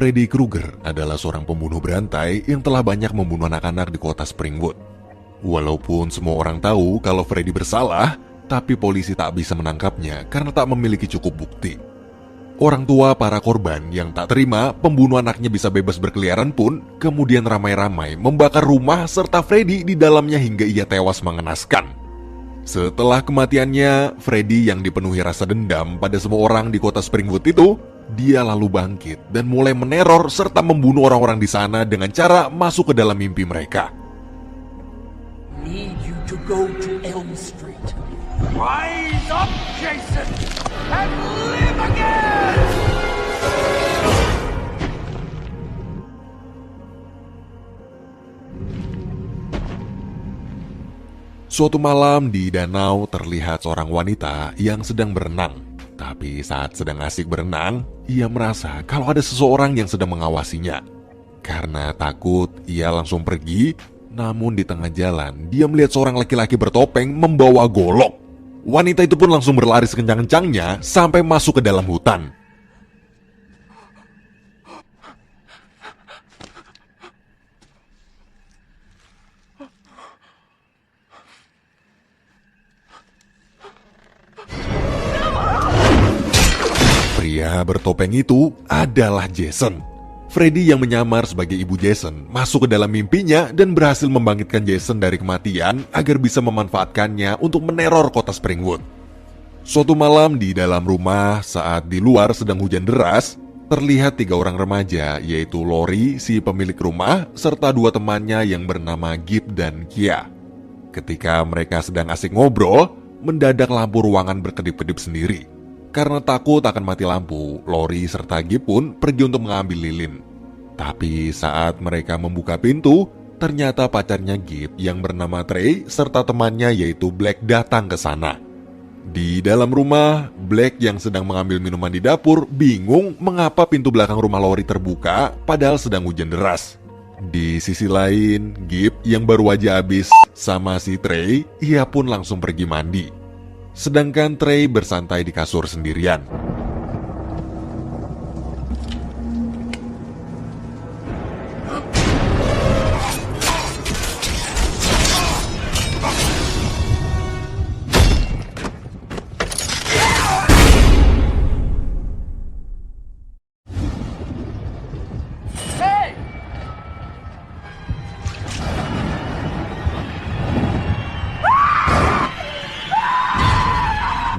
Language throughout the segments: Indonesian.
Freddy Krueger adalah seorang pembunuh berantai yang telah banyak membunuh anak-anak di kota Springwood. Walaupun semua orang tahu kalau Freddy bersalah, tapi polisi tak bisa menangkapnya karena tak memiliki cukup bukti. Orang tua para korban yang tak terima pembunuh anaknya bisa bebas berkeliaran pun kemudian ramai-ramai membakar rumah serta Freddy di dalamnya hingga ia tewas mengenaskan. Setelah kematiannya, Freddy yang dipenuhi rasa dendam pada semua orang di kota Springwood itu, dia lalu bangkit dan mulai meneror serta membunuh orang-orang di sana dengan cara masuk ke dalam mimpi mereka. Need you to go to Elm Street. Rise up, Jason, and live again! Suatu malam di danau terlihat seorang wanita yang sedang berenang. Tapi saat sedang asik berenang, ia merasa kalau ada seseorang yang sedang mengawasinya. Karena takut, ia langsung pergi. Namun di tengah jalan, dia melihat seorang laki-laki bertopeng membawa golok. Wanita itu pun langsung berlari sekencang-kencangnya sampai masuk ke dalam hutan. Pria bertopeng itu adalah Jason. Freddy yang menyamar sebagai ibu Jason masuk ke dalam mimpinya dan berhasil membangkitkan Jason dari kematian agar bisa memanfaatkannya untuk meneror kota Springwood. Suatu malam di dalam rumah saat di luar sedang hujan deras, terlihat 3 orang remaja yaitu Lori si pemilik rumah serta 2 temannya yang bernama Gib dan Kia. Ketika mereka sedang asik ngobrol, mendadak lampu ruangan berkedip-kedip sendiri. Karena takut akan mati lampu, Lori serta Gib pun pergi untuk mengambil lilin. Tapi saat mereka membuka pintu, ternyata pacarnya Gib yang bernama Trey serta temannya yaitu Black datang ke sana. Di dalam rumah, Black yang sedang mengambil minuman di dapur bingung mengapa pintu belakang rumah Lori terbuka padahal sedang hujan deras. Di sisi lain, Gib yang baru aja habis sama si Trey, ia pun langsung pergi mandi. Sedangkan Trey bersantai di kasur sendirian.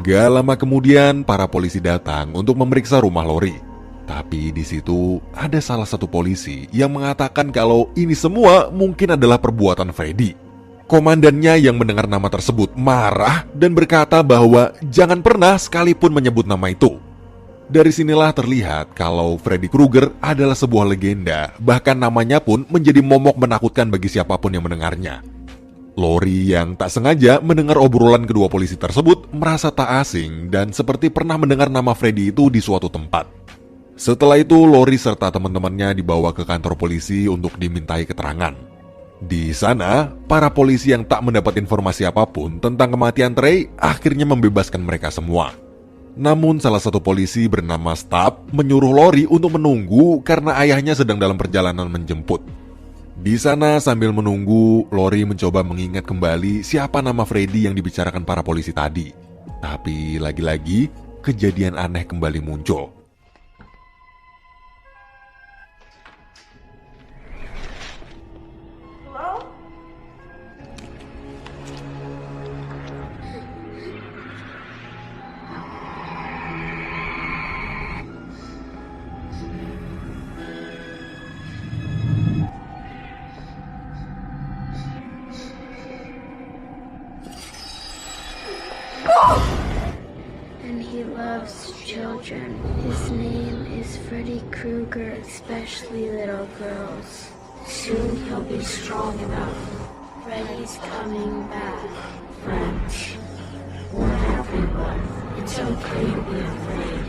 Gak lama kemudian, para polisi datang untuk memeriksa rumah Lori. Tapi di situ ada salah satu polisi yang mengatakan kalau ini semua mungkin adalah perbuatan Freddy. Komandannya yang mendengar nama tersebut marah dan berkata bahwa jangan pernah sekalipun menyebut nama itu. Dari sinilah terlihat kalau Freddy Krueger adalah sebuah legenda, bahkan namanya pun menjadi momok menakutkan bagi siapapun yang mendengarnya. Lori yang tak sengaja mendengar obrolan kedua polisi tersebut merasa tak asing dan seperti pernah mendengar nama Freddy itu di suatu tempat. Setelah itu, Lori serta teman-temannya dibawa ke kantor polisi untuk dimintai keterangan. Di sana, para polisi yang tak mendapat informasi apapun tentang kematian Trey akhirnya membebaskan mereka semua. Namun salah satu polisi bernama Stab menyuruh Lori untuk menunggu karena ayahnya sedang dalam perjalanan menjemput. Di sana sambil menunggu, Lori mencoba mengingat kembali siapa nama Freddy yang dibicarakan para polisi tadi. Tapi lagi-lagi, kejadian aneh kembali muncul. And he loves children. His name is Freddy Krueger, especially little girls. Soon he'll be strong enough. Freddy's coming back, friends. Warn everyone. It's okay to be afraid.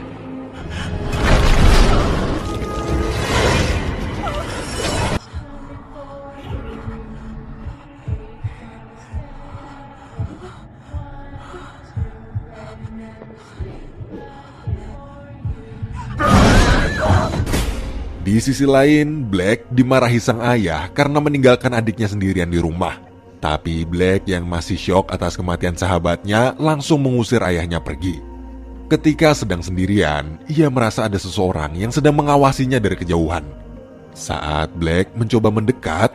Di sisi lain, Black dimarahi sang ayah karena meninggalkan adiknya sendirian di rumah. Tapi Black yang masih syok atas kematian sahabatnya langsung mengusir ayahnya pergi. Ketika sedang sendirian, ia merasa ada seseorang yang sedang mengawasinya dari kejauhan. Saat Black mencoba mendekat,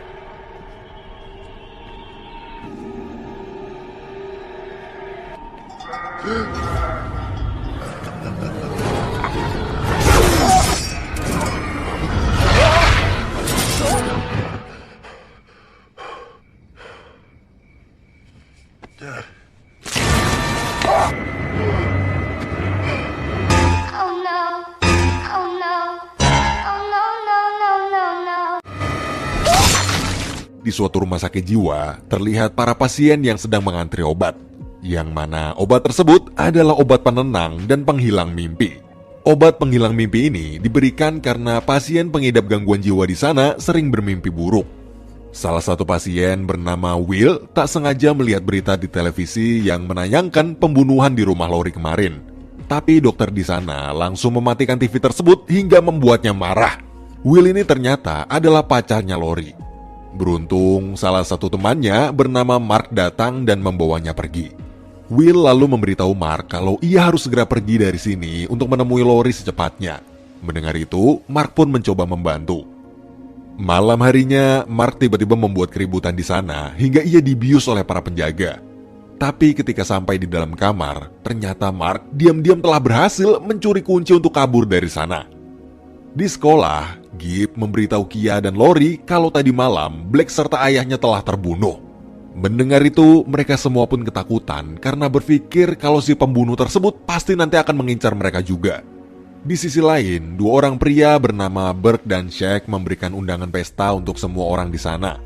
Oh no. Oh no. Oh no, no, no, no, no. di suatu rumah sakit jiwa, terlihat para pasien yang sedang mengantri obat. Yang mana obat tersebut adalah obat penenang dan penghilang mimpi. Obat penghilang mimpi ini diberikan karena pasien pengidap gangguan jiwa di sana sering bermimpi buruk. Salah satu pasien bernama Will tak sengaja melihat berita di televisi yang menayangkan pembunuhan di rumah Lori kemarin. Tapi dokter di sana langsung mematikan TV tersebut hingga membuatnya marah. Will ini ternyata adalah pacarnya Lori. Beruntung salah satu temannya bernama Mark datang dan membawanya pergi. Will lalu memberitahu Mark kalau ia harus segera pergi dari sini untuk menemui Lori secepatnya. Mendengar itu, Mark pun mencoba membantu. Malam harinya, Mark tiba-tiba membuat keributan di sana hingga ia dibius oleh para penjaga. Tapi ketika sampai di dalam kamar, ternyata Mark diam-diam telah berhasil mencuri kunci untuk kabur dari sana. Di sekolah, Gibb memberitahu Kia dan Lori kalau tadi malam Black serta ayahnya telah terbunuh. Mendengar itu, mereka semua pun ketakutan karena berpikir kalau si pembunuh tersebut pasti nanti akan mengincar mereka juga. Di sisi lain, dua orang pria bernama Burke dan Shaq memberikan undangan pesta untuk semua orang di sana.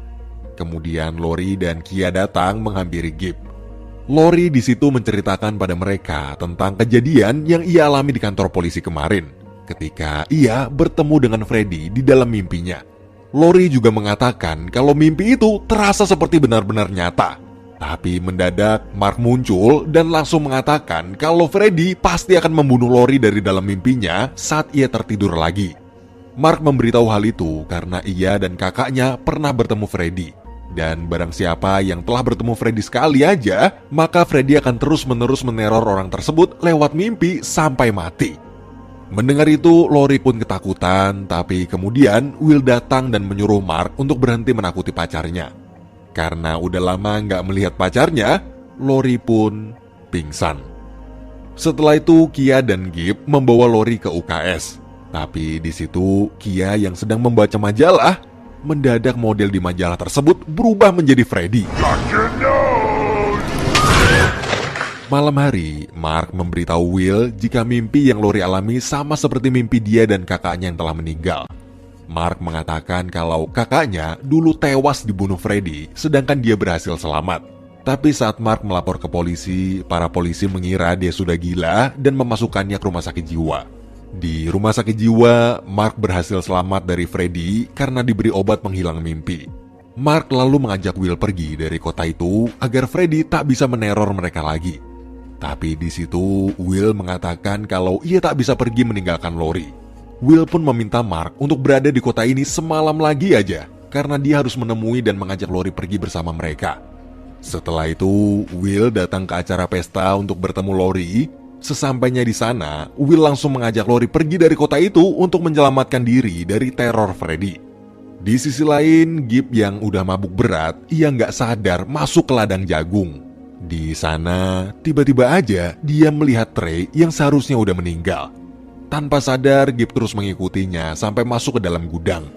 Kemudian Lori dan Kia datang menghampiri Gibb. Lori di situ menceritakan pada mereka tentang kejadian yang ia alami di kantor polisi kemarin, ketika ia bertemu dengan Freddy di dalam mimpinya. Lori juga mengatakan kalau mimpi itu terasa seperti benar-benar nyata. Tapi mendadak Mark muncul dan langsung mengatakan kalau Freddy pasti akan membunuh Lori dari dalam mimpinya saat ia tertidur lagi. Mark memberitahu hal itu karena ia dan kakaknya pernah bertemu Freddy. Dan barang siapa yang telah bertemu Freddy sekali aja, maka Freddy akan terus-menerus meneror orang tersebut lewat mimpi sampai mati. Mendengar itu, Lori pun ketakutan, tapi kemudian Will datang dan menyuruh Mark untuk berhenti menakuti pacarnya. Karena udah lama nggak melihat pacarnya, Lori pun pingsan. Setelah itu, Kia dan Gibb membawa Lori ke UKS. Tapi di situ, Kia yang sedang membaca majalah, mendadak model di majalah tersebut berubah menjadi Freddy. Malam hari, Mark memberitahu Will jika mimpi yang Lori alami sama seperti mimpi dia dan kakaknya yang telah meninggal. Mark mengatakan kalau kakaknya dulu tewas dibunuh Freddy, sedangkan dia berhasil selamat. Tapi saat Mark melapor ke polisi, para polisi mengira dia sudah gila dan memasukkannya ke rumah sakit jiwa. Di rumah sakit jiwa, Mark berhasil selamat dari Freddy karena diberi obat penghilang mimpi. Mark lalu mengajak Will pergi dari kota itu agar Freddy tak bisa meneror mereka lagi. Tapi di situ, Will mengatakan kalau ia tak bisa pergi meninggalkan Lori. Will pun meminta Mark untuk berada di kota ini semalam lagi aja, karena dia harus menemui dan mengajak Lori pergi bersama mereka. Setelah itu, Will datang ke acara pesta untuk bertemu Lori. Sesampainya di sana, Will langsung mengajak Lori pergi dari kota itu untuk menyelamatkan diri dari teror Freddy. Di sisi lain, Gibb yang udah mabuk berat, ia nggak sadar masuk ke ladang jagung. Di sana, tiba-tiba aja dia melihat Trey yang seharusnya udah meninggal. Tanpa sadar, Gibb terus mengikutinya sampai masuk ke dalam gudang.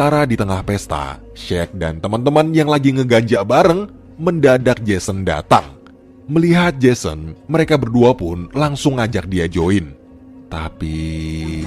Sementara di tengah pesta, Shaq dan teman-teman yang lagi ngeganja bareng, mendadak Jason datang. Melihat Jason, mereka berdua pun langsung ngajak dia join. Tapi...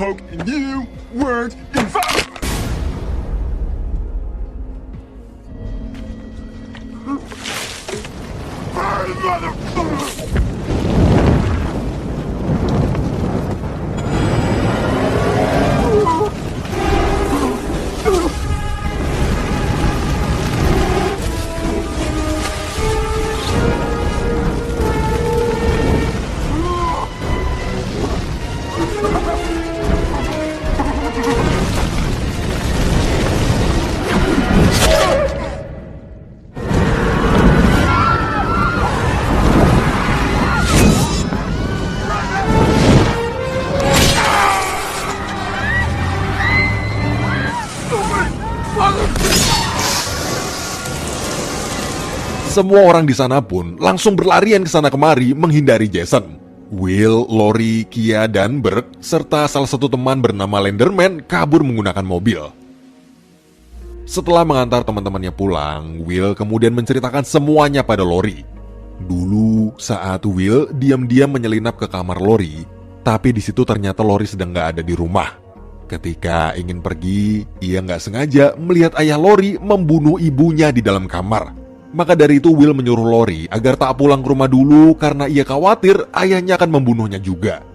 semua orang di sana pun langsung berlarian ke sana kemari menghindari Jason. Will, Lori, Kia, dan Burke serta salah satu teman bernama Lenderman kabur menggunakan mobil. Setelah mengantar teman-temannya pulang, Will kemudian menceritakan semuanya pada Lori. Dulu saat Will diam-diam menyelinap ke kamar Lori, tapi di situ ternyata Lori sedang gak ada di rumah. Ketika ingin pergi, ia gak sengaja melihat ayah Lori membunuh ibunya di dalam kamar. Maka dari itu Will menyuruh Lori agar tak pulang ke rumah dulu karena ia khawatir ayahnya akan membunuhnya juga.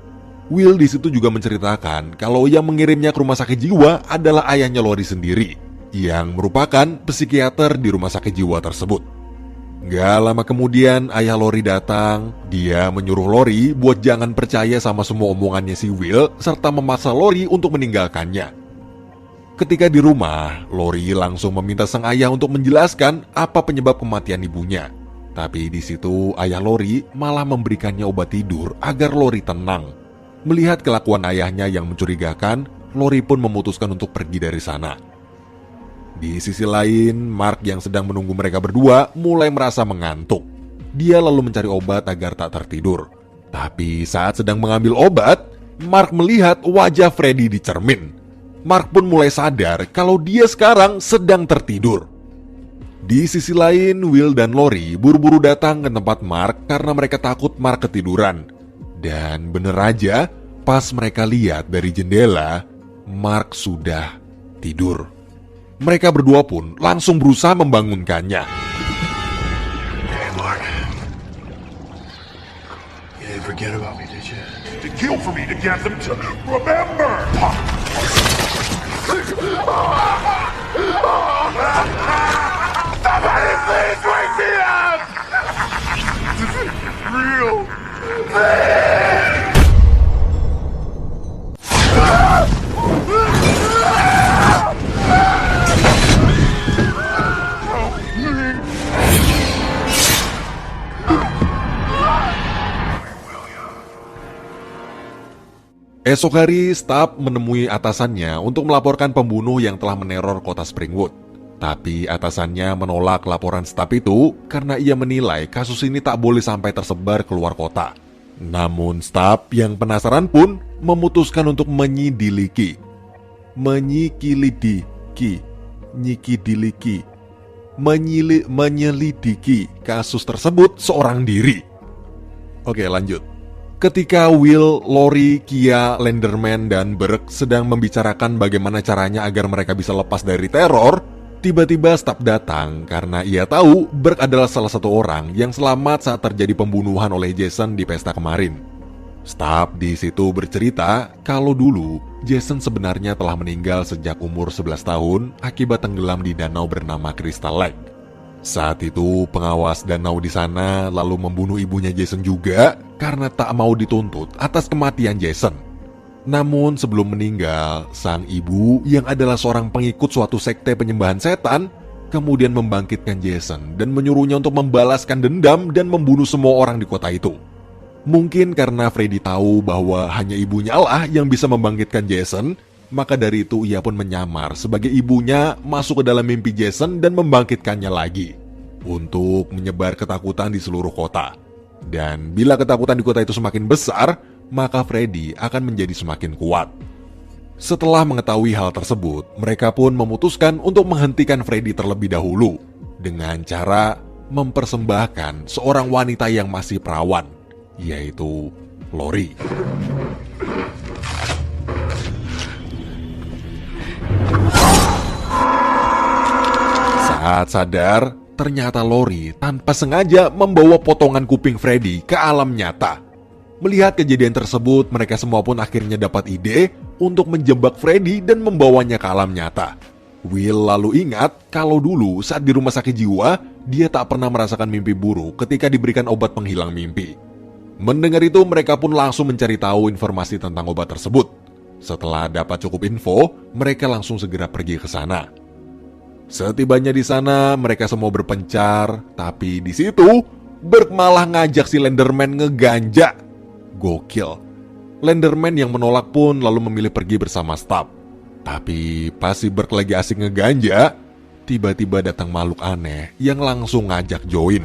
Will di situ juga menceritakan kalau yang mengirimnya ke rumah sakit jiwa adalah ayahnya Lori sendiri, yang merupakan psikiater di rumah sakit jiwa tersebut. Gak lama kemudian ayah Lori datang. Dia menyuruh Lori buat jangan percaya sama semua omongannya si Will serta memaksa Lori untuk meninggalkannya. Ketika di rumah, Lori langsung meminta sang ayah untuk menjelaskan apa penyebab kematian ibunya. Tapi di situ ayah Lori malah memberikannya obat tidur agar Lori tenang. Melihat kelakuan ayahnya yang mencurigakan, Lori pun memutuskan untuk pergi dari sana. Di sisi lain, Mark yang sedang menunggu mereka berdua mulai merasa mengantuk. Dia lalu mencari obat agar tak tertidur. Tapi saat sedang mengambil obat, Mark melihat wajah Freddy di cermin. Mark pun mulai sadar kalau dia sekarang sedang tertidur. Di sisi lain, Will dan Lori buru-buru datang ke tempat Mark karena mereka takut Mark ketiduran. Dan bener aja, pas mereka lihat dari jendela, Mark sudah tidur. Mereka berdua pun langsung berusaha membangunkannya. Hey, Mark. You didn't forget about me, did you? To kill for me to get them to remember! Somebody please wake me up! This is real! Esok hari, Stubb menemui atasannya untuk melaporkan pembunuh yang telah meneror kota Springwood. Tapi atasannya menolak laporan Stubb itu karena ia menilai kasus ini tak boleh sampai tersebar keluar kota. Namun Stubb yang penasaran pun memutuskan untuk menyelidiki kasus tersebut seorang diri. Oke, lanjut. Ketika Will, Lori, Kia, Lenderman, dan Burke sedang membicarakan bagaimana caranya agar mereka bisa lepas dari teror, tiba-tiba Stubb datang karena ia tahu Burke adalah salah satu orang yang selamat saat terjadi pembunuhan oleh Jason di pesta kemarin. Stubb di situ bercerita kalau dulu Jason sebenarnya telah meninggal sejak umur 11 tahun akibat tenggelam di danau bernama Crystal Lake. Saat itu pengawas danau di sana lalu membunuh ibunya Jason juga karena tak mau dituntut atas kematian Jason. Namun sebelum meninggal, sang ibu yang adalah seorang pengikut suatu sekte penyembahan setan kemudian membangkitkan Jason dan menyuruhnya untuk membalaskan dendam dan membunuh semua orang di kota itu. Mungkin karena Freddy tahu bahwa hanya ibunya lah yang bisa membangkitkan Jason, maka dari itu ia pun menyamar sebagai ibunya masuk ke dalam mimpi Jason dan membangkitkannya lagi untuk menyebar ketakutan di seluruh kota. Dan bila ketakutan di kota itu semakin besar, maka Freddy akan menjadi semakin kuat. Setelah mengetahui hal tersebut, mereka pun memutuskan untuk menghentikan Freddy terlebih dahulu dengan cara mempersembahkan seorang wanita yang masih perawan, yaitu Lori. Saat sadar, ternyata Lori tanpa sengaja membawa potongan kuping Freddy ke alam nyata. Melihat kejadian tersebut, mereka semua pun akhirnya dapat ide untuk menjebak Freddy dan membawanya ke alam nyata. Will lalu ingat kalau dulu saat di rumah sakit jiwa, dia tak pernah merasakan mimpi buruk ketika diberikan obat penghilang mimpi. Mendengar itu, mereka pun langsung mencari tahu informasi tentang obat tersebut. Setelah dapat cukup info, mereka langsung segera pergi ke sana. Setibanya di sana, mereka semua berpencar, tapi di situ Burke malah ngajak si Lenderman ngeganja. Gokil. Lenderman yang menolak pun lalu memilih pergi bersama staf. Tapi pas si Burke lagi asik ngeganja, tiba-tiba datang makhluk aneh yang langsung ngajak join.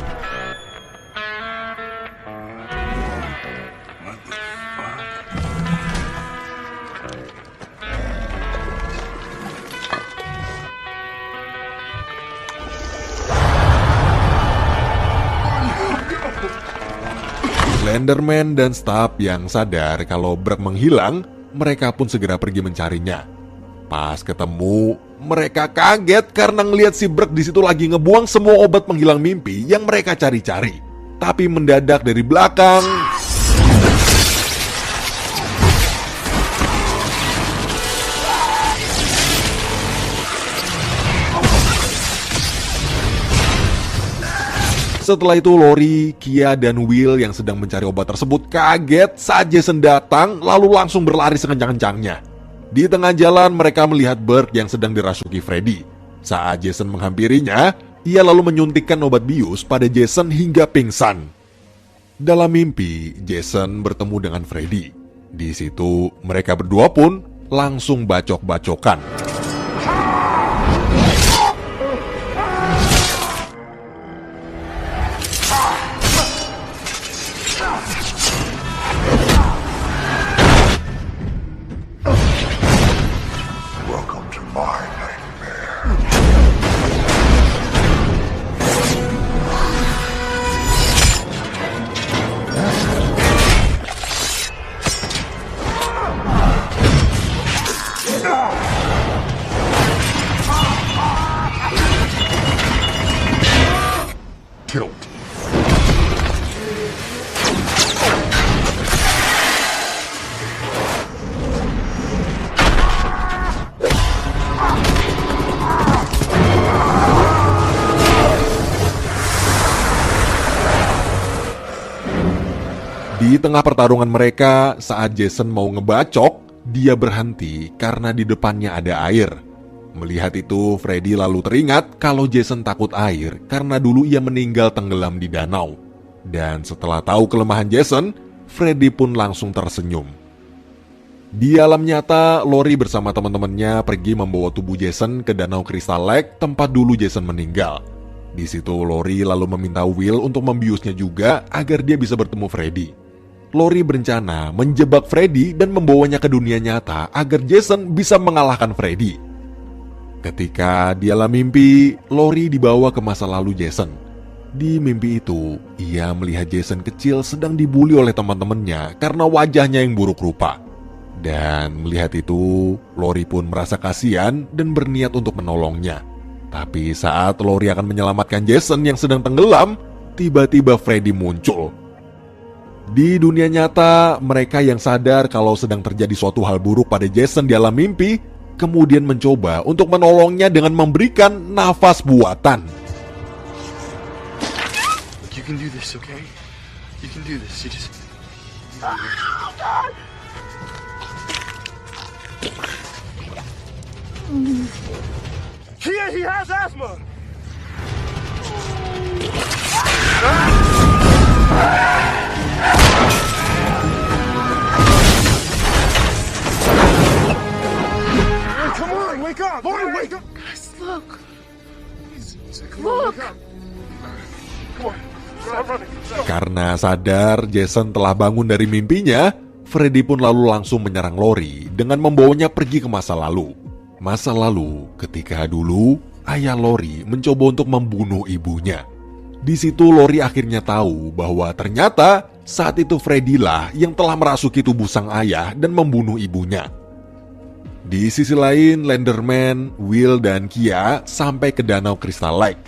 Lenderman dan staf yang sadar kalau Burke menghilang, mereka pun segera pergi mencarinya. Pas ketemu, mereka kaget karena ngelihat si Burke di situ lagi ngebuang semua obat penghilang mimpi yang mereka cari-cari. Tapi mendadak dari belakang, setelah itu Lori, Kia, dan Will yang sedang mencari obat tersebut kaget saat Jason datang lalu langsung berlari sekencang-kencangnya. Di tengah jalan mereka melihat Burke yang sedang dirasuki Freddy. Saat Jason menghampirinya, ia lalu menyuntikkan obat bius pada Jason hingga pingsan. Dalam mimpi, Jason bertemu dengan Freddy. Di situ mereka berdua pun langsung bacok-bacokan. Di tengah pertarungan mereka, saat Jason mau ngebacok, dia berhenti karena di depannya ada air. Melihat itu, Freddy lalu teringat kalau Jason takut air karena dulu ia meninggal tenggelam di danau. Dan setelah tahu kelemahan Jason, Freddy pun langsung tersenyum. Di alam nyata, Lori bersama teman-temannya pergi membawa tubuh Jason ke Danau Crystal Lake, tempat dulu Jason meninggal. Di situ Lori lalu meminta Will untuk membiusnya juga agar dia bisa bertemu Freddy. Lori berencana menjebak Freddy dan membawanya ke dunia nyata agar Jason bisa mengalahkan Freddy. Ketika di alam mimpi, Lori dibawa ke masa lalu Jason. Di mimpi itu, ia melihat Jason kecil sedang dibully oleh teman-temannya karena wajahnya yang buruk rupa. Dan melihat itu, Lori pun merasa kasihan dan berniat untuk menolongnya. Tapi saat Lori akan menyelamatkan Jason yang sedang tenggelam, tiba-tiba Freddy muncul. Di dunia nyata, mereka yang sadar kalau sedang terjadi suatu hal buruk pada Jason di alam mimpi, kemudian mencoba untuk menolongnya dengan memberikan nafas buatan. You can do this, okay? You can do this. You just... Kia, he has asthma! Come on, wake up! Lori, wake up! Guys, look. Come on, wake up! Come on, stop running. Stop. Karena sadar Jason telah bangun dari mimpinya, Freddy pun lalu langsung menyerang Lori dengan membawanya pergi ke masa lalu. Masa lalu ketika dulu ayah Lori mencoba untuk membunuh ibunya. Di situ Lori akhirnya tahu bahwa ternyata saat itu Freddy lah yang telah merasuki tubuh sang ayah dan membunuh ibunya. Di sisi lain, Lenderman, Will, dan Kia sampai ke Danau Crystal Lake.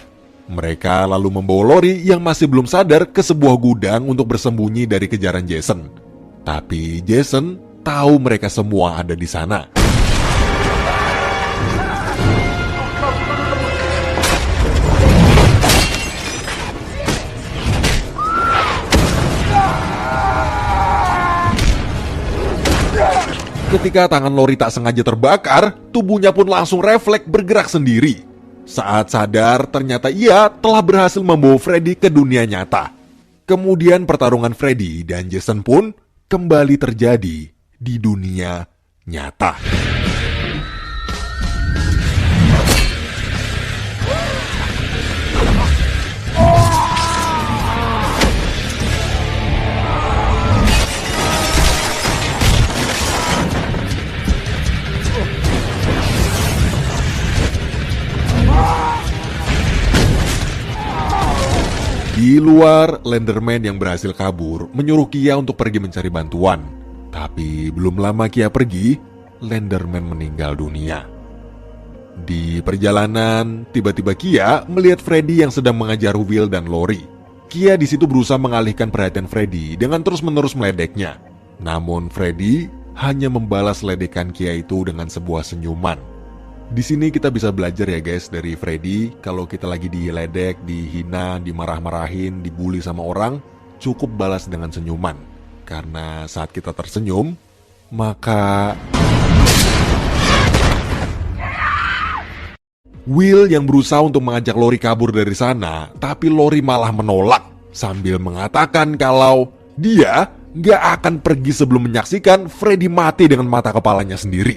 Mereka lalu membawa Lori yang masih belum sadar ke sebuah gudang untuk bersembunyi dari kejaran Jason. Tapi Jason tahu mereka semua ada di sana. Ketika tangan Lori tak sengaja terbakar, tubuhnya pun langsung refleks bergerak sendiri. Saat sadar, ternyata ia telah berhasil membawa Freddy ke dunia nyata. Kemudian pertarungan Freddy dan Jason pun kembali terjadi di dunia nyata. Di luar, Lenderman yang berhasil kabur menyuruh Kia untuk pergi mencari bantuan. Tapi belum lama Kia pergi, Lenderman meninggal dunia. Di perjalanan, tiba-tiba Kia melihat Freddy yang sedang mengajar Will dan Lori. Kia di situ berusaha mengalihkan perhatian Freddy dengan terus-menerus meledeknya. Namun Freddy hanya membalas ledekan Kia itu dengan sebuah senyuman. Di sini kita bisa belajar ya guys dari Freddy, kalau kita lagi diledek, dihina, dimarah-marahin, dibully sama orang, cukup balas dengan senyuman. Karena saat kita tersenyum, maka Will yang berusaha untuk mengajak Lori kabur dari sana, tapi Lori malah menolak sambil mengatakan kalau dia gak akan pergi sebelum menyaksikan Freddy mati dengan mata kepalanya sendiri.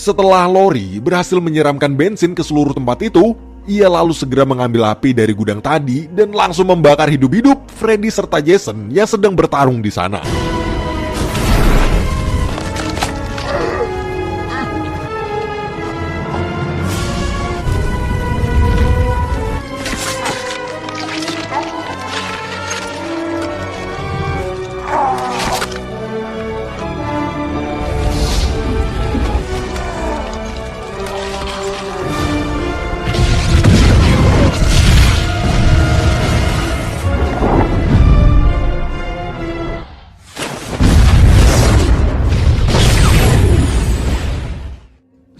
Setelah Lori berhasil menyiramkan bensin ke seluruh tempat itu, ia lalu segera mengambil api dari gudang tadi dan langsung membakar hidup-hidup Freddy serta Jason yang sedang bertarung di sana.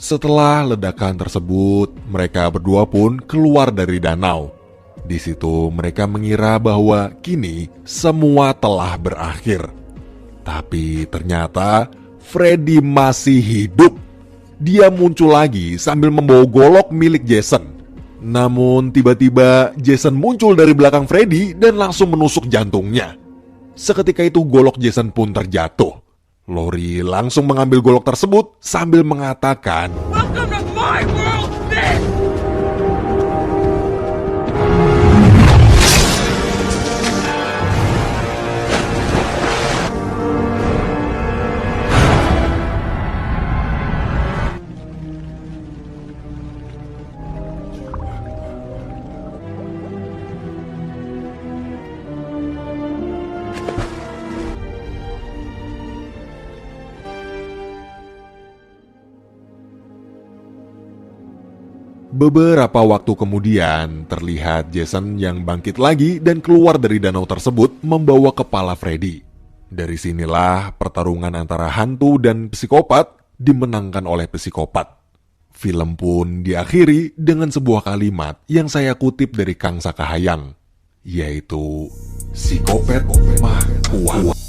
Setelah ledakan tersebut, mereka berdua pun keluar dari danau. Di situ mereka mengira bahwa kini semua telah berakhir. Tapi ternyata Freddy masih hidup. Dia muncul lagi sambil membawa golok milik Jason. Namun tiba-tiba Jason muncul dari belakang Freddy dan langsung menusuk jantungnya. Seketika itu golok Jason pun terjatuh. Laurie langsung mengambil golok tersebut sambil mengatakan, Welcome to my world, bitch! Beberapa waktu kemudian, terlihat Jason yang bangkit lagi dan keluar dari danau tersebut membawa kepala Freddy. Dari sinilah pertarungan antara hantu dan psikopat dimenangkan oleh psikopat. Film pun diakhiri dengan sebuah kalimat yang saya kutip dari Kang Sakahayang, yaitu psikopat mah kuat.